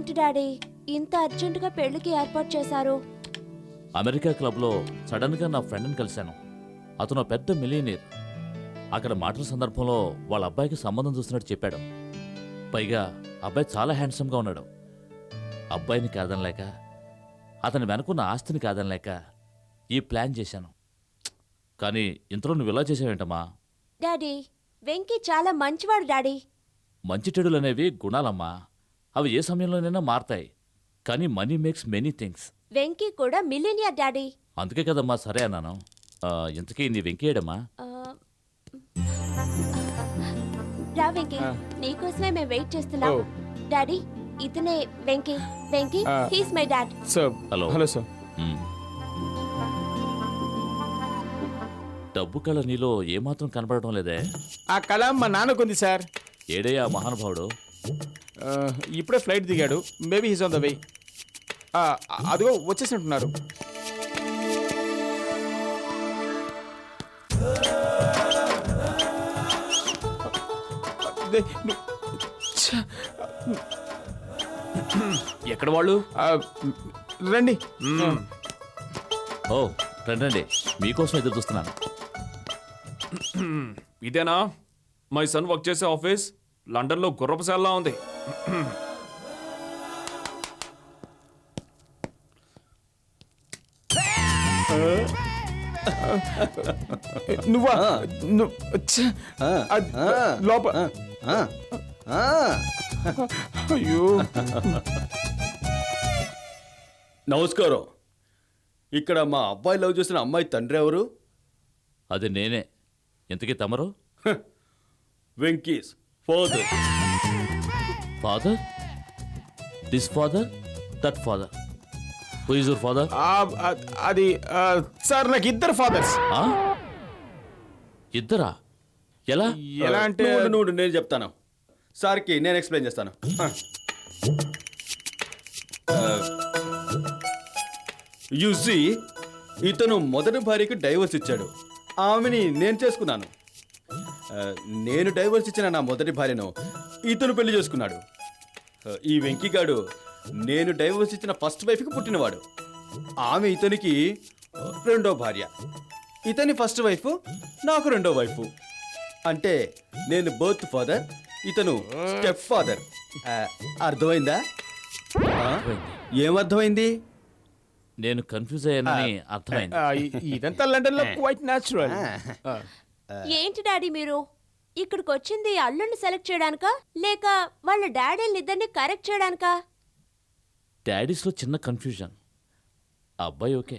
ఏంటి డాడీ ఇంత అర్జెంటుగా పెళ్లికి ఏర్పాటు చేశారు? అమెరికా క్లబ్లో సడన్గా నా ఫ్రెండ్ని కలిశాను. అతను పెద్ద మిలియనీర్. అక్కడ మాటల సందర్భంలో వాళ్ళ అబ్బాయికి సంబంధం చూస్తున్నట్టు చెప్పాడు. పైగా అబ్బాయి చాలా హ్యాండ్సమ్గా ఉన్నాడు. అబ్బాయిని కాదనలేక, అతని వెనుకున్న ఆస్తిని కాదనలేక ఈ ప్లాన్ చేశాను. కానీ ఇంతలో నువ్వు ఇలా చేసావేంటమ్మా? డాడీ వెంకీ చాలా మంచివాడు డాడీ. మంచి చెడులు అనేవి గుణాలమ్మా. అవి ఏ సమయంలోనైనా మారతాయి. కానీ money makes many things. Venky కూడా మిలియనియర్ డాడీ. అందుకే కదమ్మా సరే అన్నాను. ఇంతకీ నీ వెంకయ్యడమ్మా? ఆ, రా వెంకీ, నీకోసమే మేము వెయిట్ చేస్తున్నాం. డాడీ ఇతనే Venky. Venky he's my dad. Sir hello. Hello sir. డబ్బు కళ నీలో ఏమాత్రం కనబడటం లేదే. ఆ కళ మా నాన్నకుంది సార్. ఏడే ఆ మహానుభావుడు? ఇప్పుడే ఫ్లైట్ దిగాడు. Maybe he's on the way. అదిగో వచ్చేసినట్టున్నారు. ఎక్కడ వాళ్ళు? రండి. ఓ రండి, మీకోసం ఎదురు చూస్తున్నాను. ఇదేనా మై సన్ వర్క్ చేసే ఆఫీస్? లండన్లో గుర్రపుశాలలా ఉంది. నువ్వా? లోపల. అయ్యో నమస్కారం. ఇక్కడ మా అబ్బాయి లవ్ చేసిన అమ్మాయి తండ్రి ఎవరు? అది నేనే. ఇంతకీ తమరు? Venky's father. Father? This father, that father. Who is your father? అది సార్ నాకు ఇద్దరు ఫాదర్స్. ఇద్దరా? ఎలా? ఎలా అంటే నువ్వు నేను చెప్తాను. సార్కి నేను ఎక్స్ప్లెయిన్ చేస్తాను. యూసి ఇతను మొదటి భార్యకి డైవర్స్ ఇచ్చాడు. ఆమెని నేను చేసుకున్నాను. నేను డైవర్స్ ఇచ్చిన నా మొదటి భార్యను ఇతను పెళ్లి చేసుకున్నాడు. ఈ వెంకీగాడు నేను డైవర్స్ ఇచ్చిన ఫస్ట్ వైఫ్కి పుట్టినవాడు. ఆమె ఇతనికి రెండో భార్య. ఇతని ఫస్ట్ వైఫ్, నాకు రెండో వైఫ్. అంటే నేను బర్త్ ఫాదర్, ఇతను స్టెప్ ఫాదర్. అర్థమైందా? ఏమర్థమైంది? నేను కన్ఫ్యూజ్ అయ్యానని అర్థమైంది. ఇదంతా లండన్ లో క్వైట్ న్యాచురల్. ఏంటి డాడీ మీరు ఇక్కడికి వచ్చింది అల్లుడిని సెలెక్ట్ చేయడానికా లేక వాళ్ళ డాడీని ఇద్దరిని కరెక్ట్ చేయడానికా? డాడీస్లో చిన్న కన్ఫ్యూజన్. అబ్బాయి ఓకే.